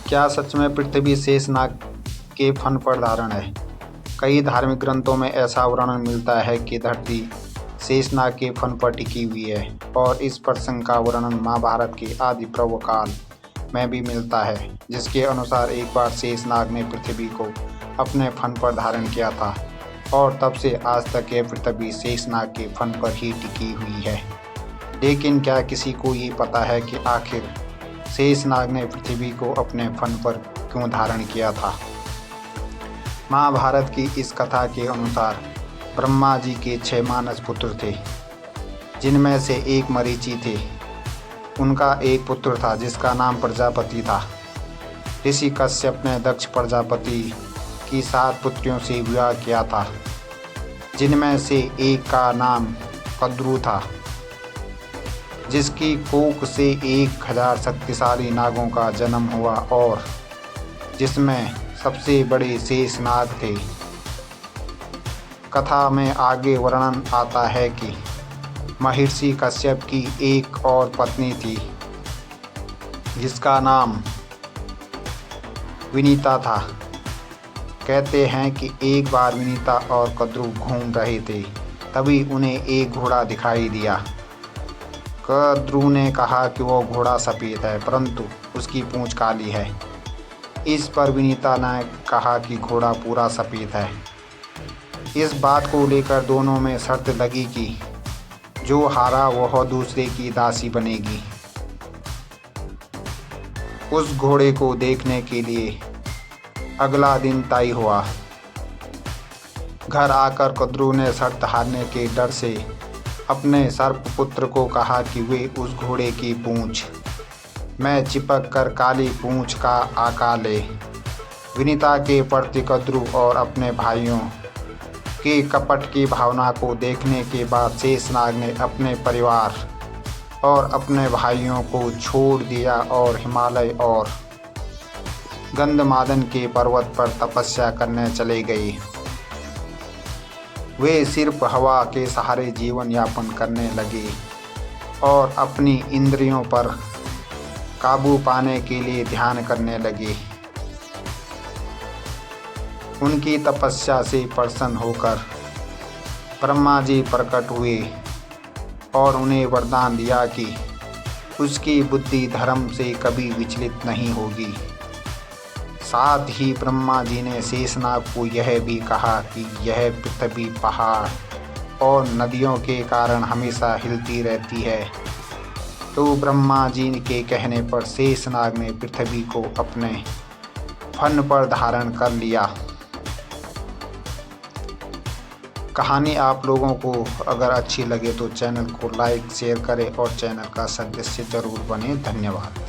क्या सच में पृथ्वी शेषनाग के फन पर धारण है? कई धार्मिक ग्रंथों में ऐसा वर्णन मिलता है कि धरती शेषनाग के फन पर टिकी हुई है और इस प्रसंग का वर्णन महाभारत के आदि पर्व काल में भी मिलता है, जिसके अनुसार एक बार शेषनाग ने पृथ्वी को अपने फन पर धारण किया था और तब से आज तक यह पृथ्वी शेषनाग के फन पर ही टिकी हुई है। लेकिन क्या किसी को ये पता है कि आखिर शेषनाग ने पृथ्वी को अपने फन पर क्यों धारण किया था? महाभारत की इस कथा के अनुसार ब्रह्मा जी के 6 मानस पुत्र थे, जिनमें से एक मरीचि थे। उनका एक पुत्र था जिसका नाम प्रजापति था। ऋषि कश्यप ने दक्ष प्रजापति की 7 पुत्रियों से विवाह किया था, जिनमें से एक का नाम कद्रु था, जिसकी कोख से 1000 शक्तिशाली नागों का जन्म हुआ और जिसमें सबसे बड़े शेषनाग थे। कथा में आगे वर्णन आता है कि महर्षि कश्यप की एक और पत्नी थी, जिसका नाम विनीता था। कहते हैं कि एक बार विनीता और कद्रु घूम रहे थे, तभी उन्हें एक घोड़ा दिखाई दिया। कद्रु ने कहा कि वो घोड़ा सफ़ेद है, परंतु उसकी पूंछ काली है। इस पर विनीता ने कहा कि घोड़ा पूरा सफ़ेद है। इस बात को लेकर दोनों में शर्त लगी कि जो हारा वह दूसरे की दासी बनेगी। उस घोड़े को देखने के लिए अगला दिन तय हुआ। घर आकर कद्रु ने शर्त हारने के डर से अपने सर्पपुत्र को कहा कि वे उस घोड़े की पूंछ में चिपक कर काली पूंछ का आकार ले। विनीता के प्रति कद्रु और अपने भाइयों के कपट की भावना को देखने के बाद शेषनाग ने अपने परिवार और अपने भाइयों को छोड़ दिया और हिमालय और गंधमादन के पर्वत पर तपस्या करने चले गए। वे सिर्फ हवा के सहारे जीवन यापन करने लगे और अपनी इंद्रियों पर काबू पाने के लिए ध्यान करने लगे। उनकी तपस्या से प्रसन्न होकर ब्रह्मा जी प्रकट हुए और उन्हें वरदान दिया कि उसकी बुद्धि धर्म से कभी विचलित नहीं होगी। साथ ही ब्रह्मा जी ने शेषनाग को यह भी कहा कि यह पृथ्वी पहाड़ और नदियों के कारण हमेशा हिलती रहती है। तो ब्रह्मा जी के कहने पर शेषनाग ने पृथ्वी को अपने फन पर धारण कर लिया। कहानी आप लोगों को अगर अच्छी लगे तो चैनल को लाइक शेयर करें और चैनल का सदस्य जरूर बने। धन्यवाद।